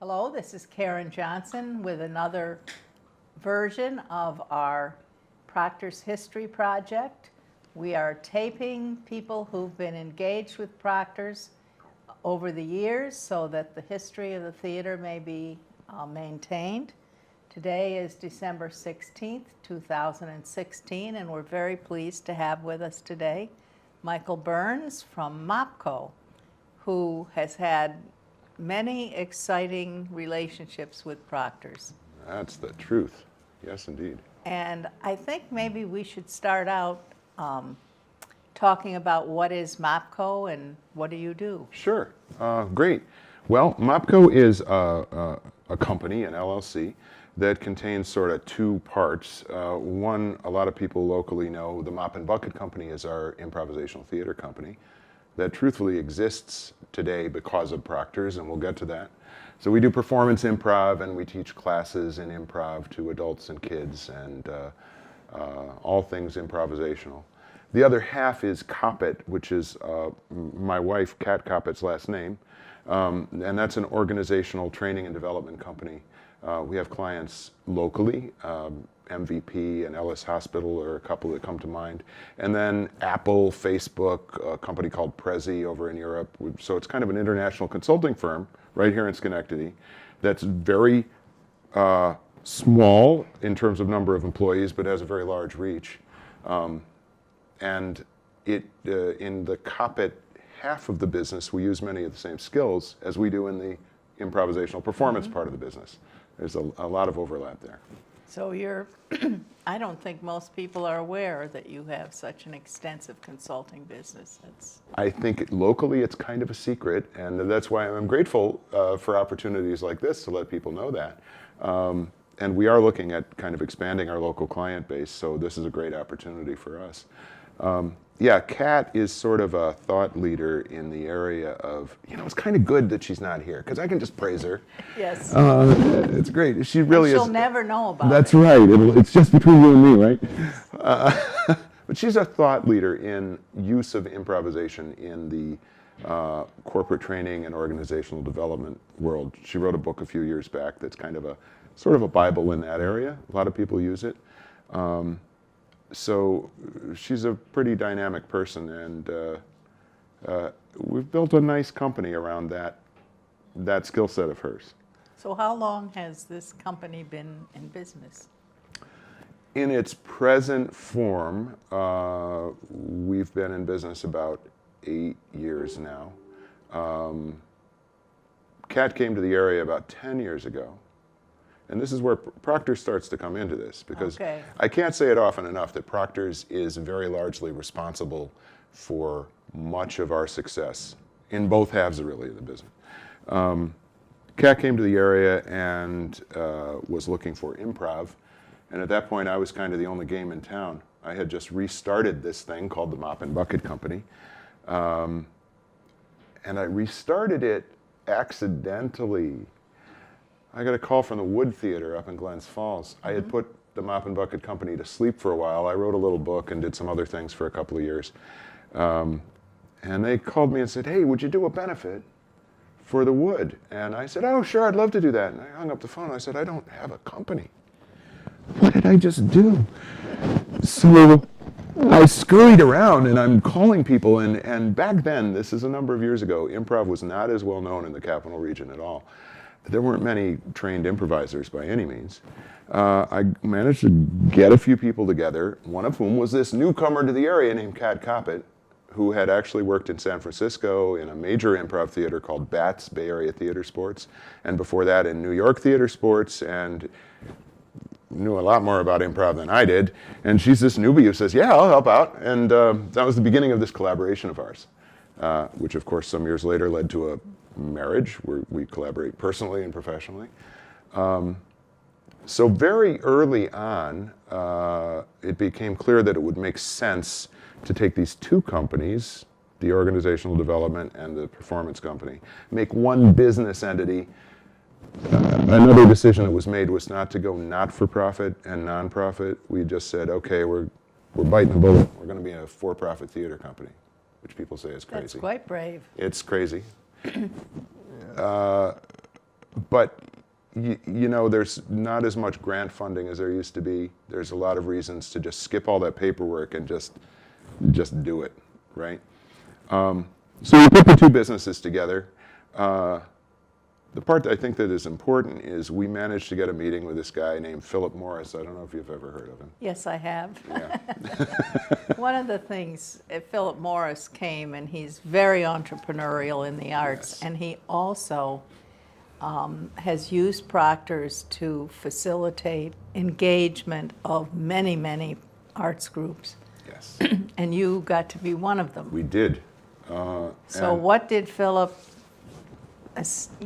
Hello, this is Karen Johnson with another version of our Proctors History Project. We are taping people who've been engaged with Proctors over the years so that the history of the theater may be maintained. Today is December 16th, 2016, and we're very pleased to have with us today Michael Burns from MopCo, who has had many exciting relationships with Proctors. That's the truth. Yes, indeed. And I think maybe we should start out talking about what is MopCo and what do you do? Sure. Great. Well, MopCo is a company, an LLC, that contains sort of two parts. One, a lot of people locally know the Mop and Bucket Company is our improvisational theater company that truthfully exists today because of Proctors, and we'll get to that. So we do performance improv, and we teach classes in improv to adults and kids, and all things improvisational. The other half is Coppet, which is my wife, Kat Coppett's last name, and that's an organizational training and development company. We have clients locally, MVP and Ellis Hospital are a couple that come to mind. And then Apple, Facebook, a company called Prezi over in Europe. So it's kind of an international consulting firm right here in Schenectady that's very small in terms of number of employees, but has a very large reach. And it in the Coppet half of the business, we use many of the same skills as we do in the improvisational performance part of the business. There's a lot of overlap there. So you're, I don't think most people are aware that you have such an extensive consulting business. I think locally it's kind of a secret, and that's why I'm grateful for opportunities like this to let people know that. And we are looking at kind of expanding our local client base, so this is a great opportunity for us. Yeah, Kat is sort of a thought leader in the area of, it's kind of good that she's not here, because I can just praise her. Yes. It's great. She really and is. She'll never know about That's it. Right. It's just between you and me, right? But she's a thought leader in use of improvisation in the corporate training and organizational development world. She wrote a book a few years back that's kind of a sort of a Bible in that area. A lot of people use it. So she's a pretty dynamic person, and we've built a nice company around that skill set of hers. So how long has this company been in business? In its present form, we've been in business about 8 years now. Kat came to the area about 10 years ago. And this is where Proctors starts to come into this, because I can't say it often enough that Proctors is very largely responsible for much of our success in both halves, really, of the business. Kat came to the area and was looking for improv, and at that point I was kind of the only game in town. I had just restarted this thing called the Mop and Bucket Company, and I restarted it accidentally. I got a call from the Wood Theater up in Glens Falls. I had put the Mop and Bucket Company to sleep for a while. I wrote a little book and did some other things for a couple of years. And they called me and said, hey, would you do a benefit for the Wood? And I said, oh, sure, I'd love to do that. And I hung up the phone. I said, I don't have a company. What did I just do? So I scurried around and I'm calling people. And back then, this is a number of years ago, improv was not as well known in the Capital Region at all. There weren't many trained improvisers by any means. I managed to get a few people together, one of whom was this newcomer to the area named Kat Coppett, who had actually worked in San Francisco in a major improv theater called BATS, Bay Area Theater Sports, and before that in New York Theater Sports, and knew a lot more about improv than I did. And she's this newbie who says, yeah, I'll help out. And that was the beginning of this collaboration of ours, which of course some years later led to a marriage where we collaborate personally and professionally. So very early on, it became clear that it would make sense to take these two companies, the organizational development and the performance company, make one business entity. Another decision that was made was not to go not-for-profit and non-profit. We just said, okay, we're biting the bullet. We're going to be a for-profit theater company, which people say is crazy. That's quite brave. It's crazy. But you know, there's not as much grant funding as there used to be. There's a lot of reasons to just skip all that paperwork and just do it, right? So we put the two businesses together. The part that I think that is important is we managed to get a meeting with this guy named Philip Morris. I don't know if you've ever heard of him. Yes, I have. Yeah. One of the things, Philip Morris came, and he's very entrepreneurial in the arts, Yes. and he also has used Proctors to facilitate engagement of many, many arts groups. Yes. And you got to be one of them. We did. So And what did Philip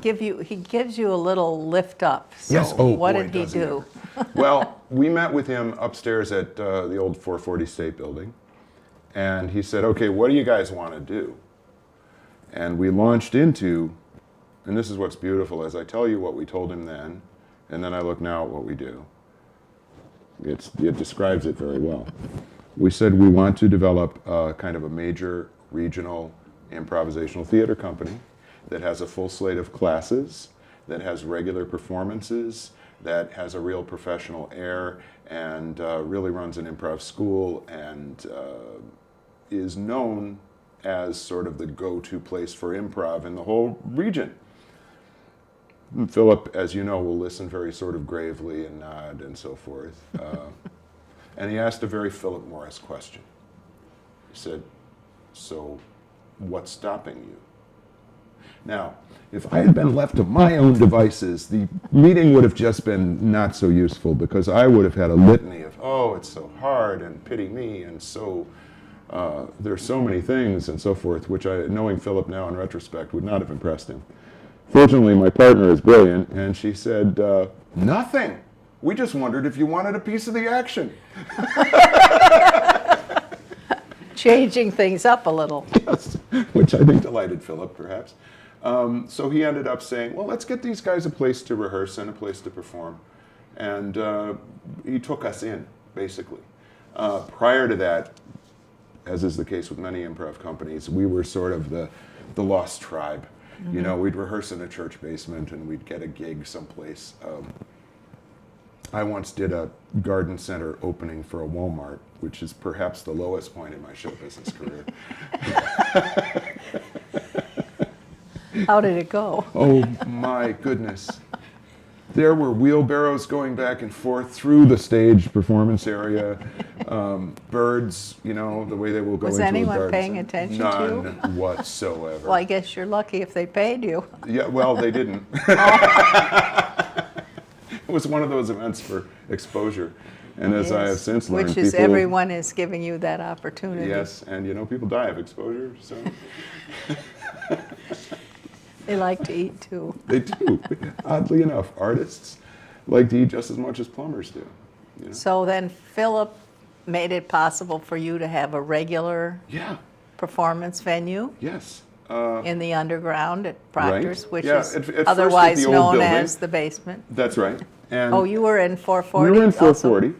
give you? He gives you a little lift up. So Yes. Oh, what boy, did he does he do? Well, we met with him upstairs at the old 440 State Building, and he said, okay, what do you guys want to do? And we launched into, and this is what's beautiful, as I tell you what we told him then, and then I look now at what we do. It describes it very well. We said we want to develop kind of a major regional improvisational theater company that has a full slate of classes, that has regular performances, that has a real professional air, and really runs an improv school, and is known as sort of the go-to place for improv in the whole region. And Philip, as you know, will listen very sort of gravely and nod and so forth. And he asked a very Philip Morris question. He said, so what's stopping you? Now, if I had been left to my own devices, the meeting would have just been not so useful, because I would have had a litany of, oh, it's so hard, and pity me, and so there's so many things, and so forth, which knowing Philip now in retrospect, would not have impressed him. Fortunately, my partner is brilliant, and she said, nothing. We just wondered if you wanted a piece of the action. Changing things up a little. Yes, which I think delighted Philip, perhaps. So he ended up saying, well, let's get these guys a place to rehearse and a place to perform. And he took us in, basically. Prior to that, as is the case with many improv companies, we were sort of the lost tribe. Mm-hmm. You know, we'd rehearse in a church basement and we'd get a gig someplace. I once did a garden center opening for a Walmart, which is perhaps the lowest point in my show business career. How did it go? Oh my goodness. There were wheelbarrows going back and forth through the stage performance area. Birds, you know, the way they will go Was into a anyone garden paying center. attention to you? None whatsoever. Well, I guess you're lucky if they paid you. Yeah, well, they didn't. It was one of those events for exposure. And as I have since learned, which is people, everyone is giving you that opportunity. yes, and you know, people die of exposure, so. They like to eat too. They do. Oddly enough, artists like to eat just as much as plumbers do. You know? So then Philip made it possible for you to have a regular Yeah. performance venue Yes. in the underground at Proctors, Right. which Yeah, is at first at otherwise the old known building. as the basement. That's right. And Oh, you were in 440? we were in also? 440,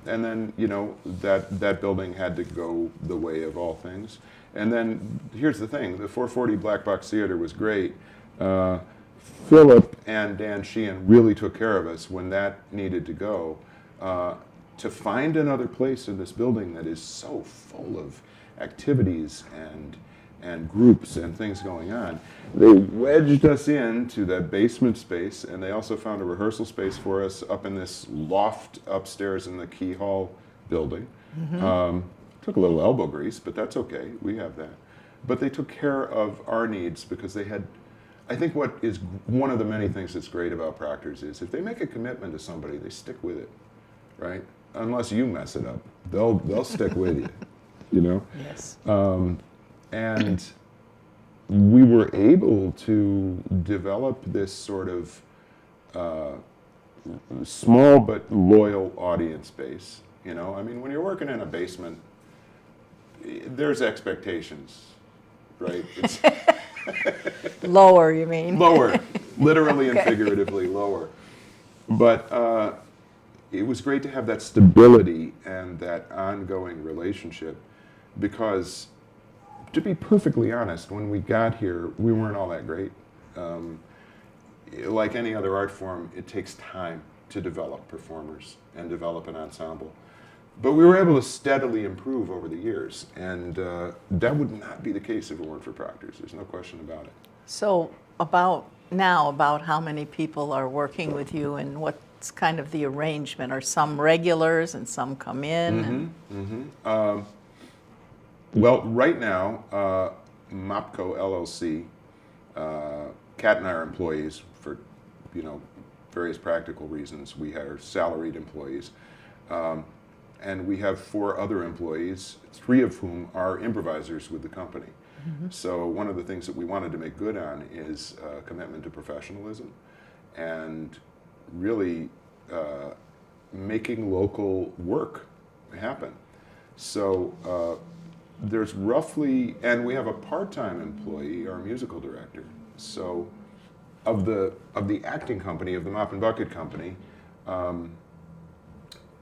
and then you know that building had to go the way of all things. And then here's the thing: the 440 Black Box Theater was great. Philip and Dan Sheehan really took care of us when that needed to go. To find another place in this building that is so full of activities and groups and things going on, they wedged us into that basement space, and they also found a rehearsal space for us up in this loft upstairs in the Key Hall building. Mm-hmm. Took a little elbow grease, but that's okay, we have that. But they took care of our needs because they had, I think what is one of the many things that's great about Proctors is if they make a commitment to somebody, they stick with it, right? Unless you mess it up, they'll stick with you, you know? Yes. And we were able to develop this sort of small but loyal audience base. You know, I mean, when you're working in a basement, there's expectations, right? It's Lower, you mean? lower, literally and Okay. figuratively lower. But it was great to have that stability and that ongoing relationship because, to be perfectly honest, when we got here, we weren't all that great. like any other art form, it takes time to develop performers and develop an ensemble. But we were able to steadily improve over the years, and that would not be the case if it weren't for Proctors. There's no question about it. So about how many people are working with you, and what's kind of the arrangement? Are some regulars and some come in? Well, right now, MopCo LLC, Kat and I are employees for, various practical reasons. We are salaried employees. And we have 4 other employees, 3 of whom are improvisers with the company. So one of the things that we wanted to make good on is commitment to professionalism and really making local work happen. So there's roughly, and we have a part-time employee, our musical director. So of the acting company, of the Mop and Bucket company,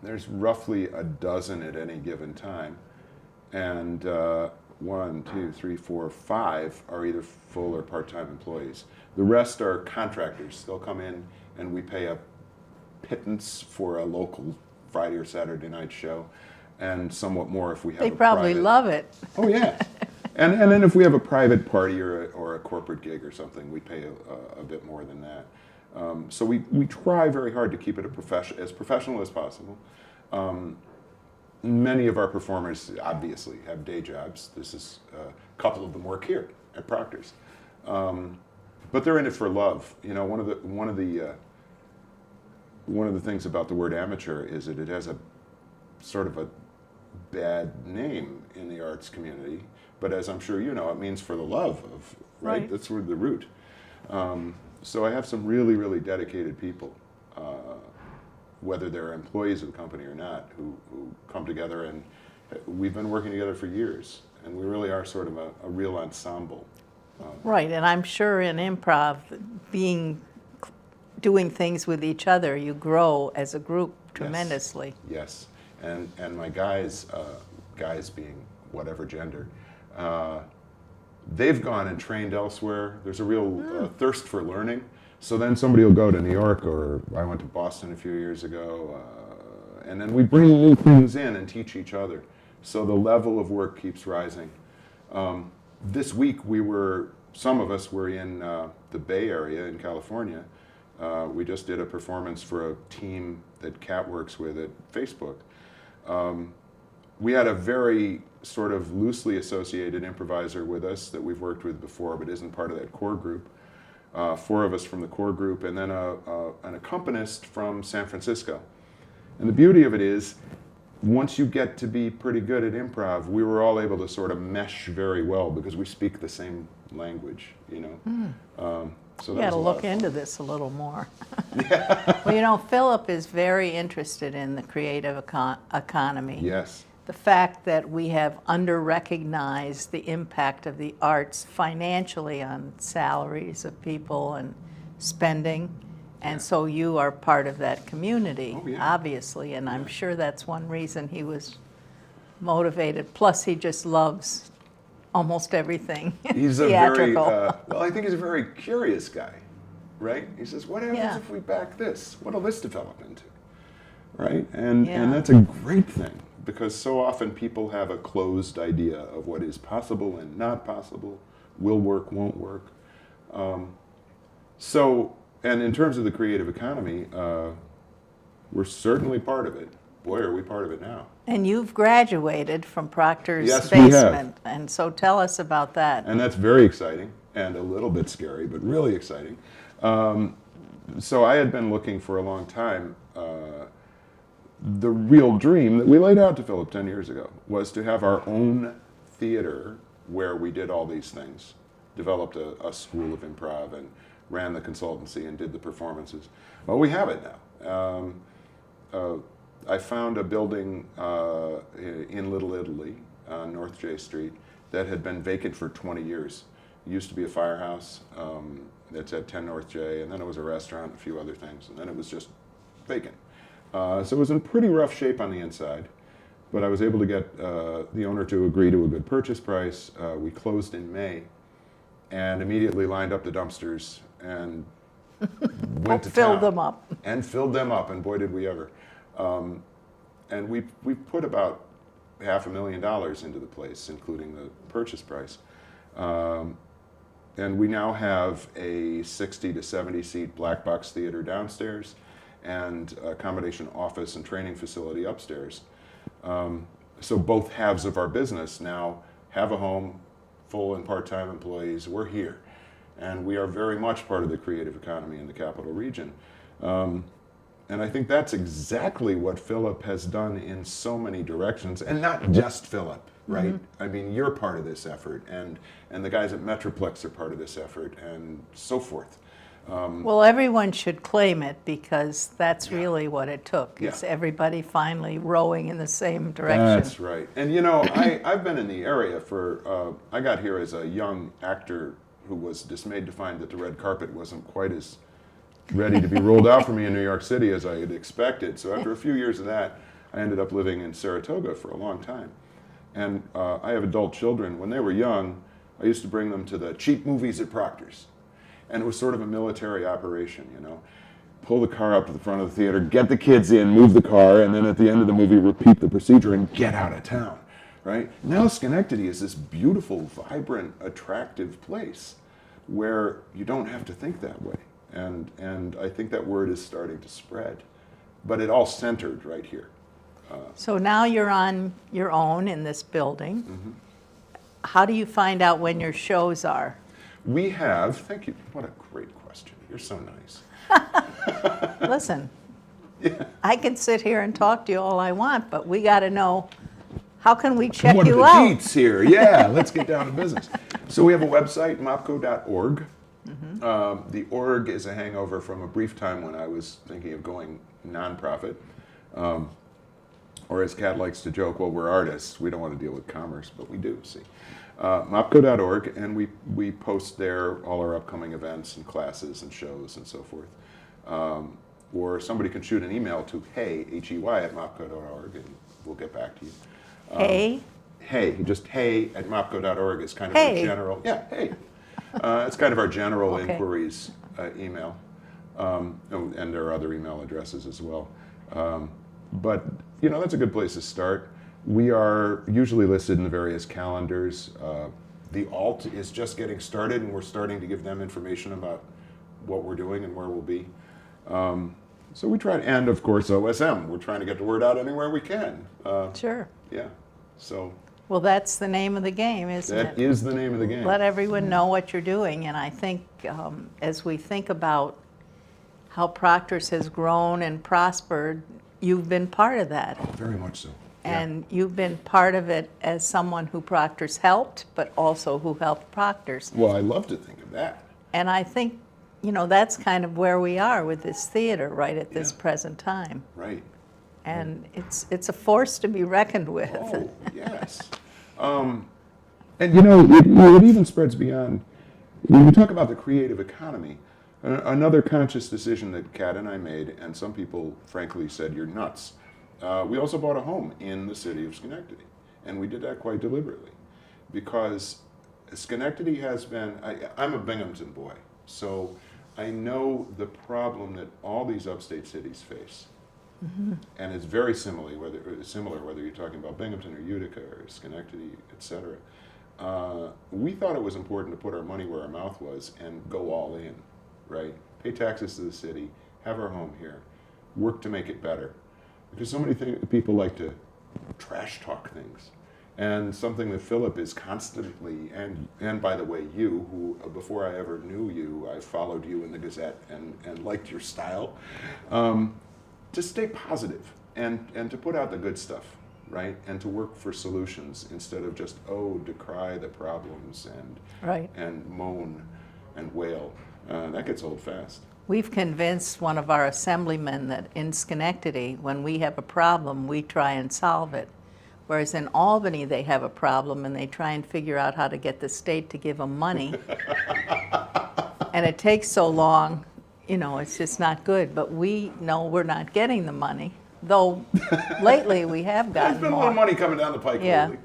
there's roughly a dozen at any given time, and 1, 2, 3, 4, 5 are either full or part-time employees. The rest are contractors. They'll come in and we pay a pittance for a local Friday or Saturday night show, and somewhat more if we have They probably love it. Oh yeah. And then if we have a private party or a corporate gig or something, we pay a bit more than that. So we try very hard to keep it as professional as possible. Many of our performers obviously have day jobs. This is a couple of them work here at Proctors, but they're in it for love. One of the things about the word amateur is that it has a sort of a bad name in the arts community. But as I'm sure you know, it means for the love of, right? That's sort of the root. So I have some really, really dedicated people, whether they're employees of the company or not, who come together, and we've been working together for years, and we really are sort of a real ensemble. Right, and I'm sure in improv, doing things with each other, you grow as a group tremendously. Yes, and my guys being whatever gender, they've gone and trained elsewhere. There's a real thirst for learning. So then somebody will go to New York, or I went to Boston a few years ago, and then we bring new things in and teach each other. So the level of work keeps rising. This week some of us were in the Bay Area in California. We just did a performance for a team that Kat works with at Facebook. We had a very sort of loosely associated improviser with us that we've worked with before, but isn't part of that core group. 4 of us from the core group, and then an accompanist from San Francisco. And the beauty of it is, once you get to be pretty good at improv, we were all able to sort of mesh very well because we speak the same language, So You got to look into this a little more. Well, Philip is very interested in the creative economy. Yes. The fact that we have under-recognized the impact of the arts financially on salaries of people and spending. And so you are part of that community, obviously, and I'm sure that's one reason he was motivated. Plus, he just loves almost everything He's theatrical. I think he's a very curious guy, right? He says, what happens if we back this? What'll this develop into, right? And that's a great thing, because so often people have a closed idea of what is possible and not possible, will work, won't work. And in terms of the creative economy, we're certainly part of it. Boy, are we part of it now. And you've graduated from Proctor's basement. We have. And so tell us about that. And that's very exciting and a little bit scary, but really exciting. So I had been looking for a long time. The real dream that we laid out to Philip 10 years ago was to have our own theater where we did all these things, developed a school of improv and ran the consultancy and did the performances. Well, we have it now. I found a building in Little Italy on North J Street that had been vacant for 20 years. It used to be a firehouse that's at 10 North J, and then it was a restaurant and a few other things, and then it was just vacant. So it was in pretty rough shape on the inside, but I was able to get the owner to agree to a good purchase price. We closed in May and immediately lined up the dumpsters and went to Filled town them up. and filled them up, and boy did we ever. And we put about $500,000 into the place, including the purchase price. And we now have a 60 to 70 seat black box theater downstairs and a combination office and training facility upstairs. So both halves of our business now have a home, full and part-time employees. We're here. And we are very much part of the creative economy in the capital region. And I think that's exactly what Philip has done in so many directions, and not just Philip, right? I mean, you're part of this effort, and the guys at Metroplex are part of this effort, and so forth. Well, everyone should claim it, because that's really what it took. It's everybody finally rowing in the same direction. That's right. And you know, I've been in the area for, I got here as a young actor who was dismayed to find that the red carpet wasn't quite as ready to be rolled out for me in New York City as I had expected. So after a few years of that, I ended up living in Saratoga for a long time. And I have adult children. When they were young, I used to bring them to the cheap movies at Proctors. And it was sort of a military operation, you know. Pull the car up to the front of the theater, get the kids in, move the car, and then at the end of the movie, repeat the procedure and get out of town, right? Now Schenectady is this beautiful, vibrant, attractive place where you don't have to think that way. And I think that word is starting to spread. But it all centered right here. So now you're on your own in this building. How do you find out when your shows are? We have, thank you, what a great question. You're so nice. Listen, I can sit here and talk to you all I want, but we got to know, how can we check what you are the out? deets here? Yeah, let's get down to business. So we have a website, MopCo.org. The org is a hangover from a brief time when I was thinking of going nonprofit. Or as Kat likes to joke, well, we're artists. We don't want to deal with commerce, but we do, see. MopCo.org, and we post there all our upcoming events and classes and shows and so forth. Or somebody can shoot an email to hey, H-E-Y, at MopCo.org, and we'll get back to you. Hey? Hey, just hey at MopCo.org is kind of our general, hey. It's kind of our general inquiries email. And there are other email addresses as well. But, you know, that's a good place to start. We are usually listed in the various calendars. The alt is just getting started, and we're starting to give them information about what we're doing and where we'll be. So we try to, and of course OSM, we're trying to get the word out anywhere we can. Sure. Yeah, so. Well, that's the name of the game, isn't it? That is the name of the game. Let everyone know what you're doing, and I think as we think about how Proctors has grown and prospered, you've been part of that. Oh, very much so. And you've been part of it as someone who Proctors helped, but also who helped Proctors. Well, I love to think of that. And I think, you know, that's kind of where we are with this theater right at this present time. Right. And it's a force to be reckoned with. Oh, yes. And you know, it even spreads beyond, when you talk about the creative economy, another conscious decision that Kat and I made, and some people frankly said, you're nuts. We also bought a home in the city of Schenectady, and we did that quite deliberately, because Schenectady has been, I'm a Binghamton boy, so I know the problem that all these upstate cities face. And it's very similar, whether you're talking about Binghamton or Utica or Schenectady, et cetera. We thought it was important to put our money where our mouth was and go all in, right? Pay taxes to the city, have our home here, work to make it better. Because so many people like to trash talk things. And something that Philip is constantly, and by the way, you, who before I ever knew you, I followed you in the Gazette and liked your style, to stay positive and to put out the good stuff, right? And to work for solutions instead of just, decry the problems and moan and wail. That gets old fast. We've convinced one of our assemblymen that in Schenectady, when we have a problem, we try and solve it. Whereas in Albany, they have a problem and they try and figure out how to get the state to give them money. And it takes so long, you know, it's just not good. But we know we're not getting the money, though lately we have gotten There's been more. a little money coming down the pike lately.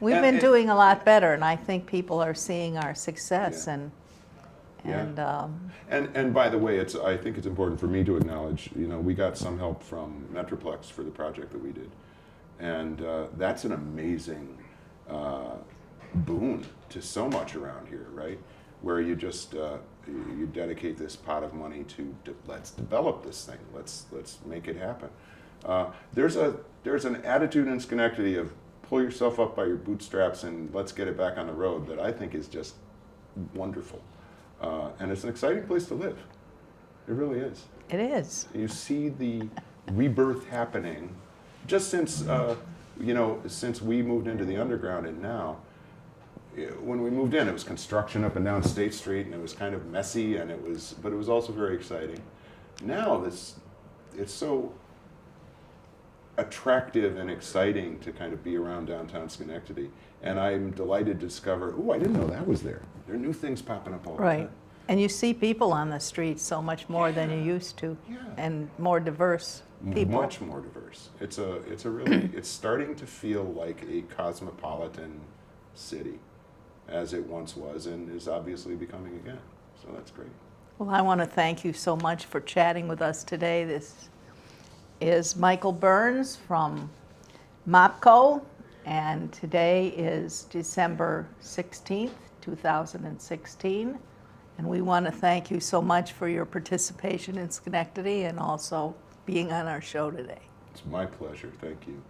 We've been doing a lot better, and I think people are seeing our success. And Yeah. And by the way, I think it's important for me to acknowledge, we got some help from Metroplex for the project that we did. And that's an amazing boon to so much around here, right? Where you just, you dedicate this pot of money to let's develop this thing, let's make it happen. There's an attitude in Schenectady of pull yourself up by your bootstraps and let's get it back on the road that I think is just wonderful. And it's an exciting place to live. It really is. It is. You see the rebirth happening just since, since we moved into the underground, and now, when we moved in, it was construction up and down State Street, and it was kind of messy, but it was also very exciting. Now it's so attractive and exciting to kind of be around downtown Schenectady. And I'm delighted to discover, I didn't know that was there. There are new things popping up all the time. Right. And you see people on the streets so much more than you used to, and more diverse people. Much more diverse. It's starting to feel like a cosmopolitan city, as it once was, and is obviously becoming again. So that's great. Well, I want to thank you so much for chatting with us today. This is Michael Burns from MopCo, and today is December 16th, 2016. And we want to thank you so much for your participation in Schenectady and also being on our show today. It's my pleasure. Thank you.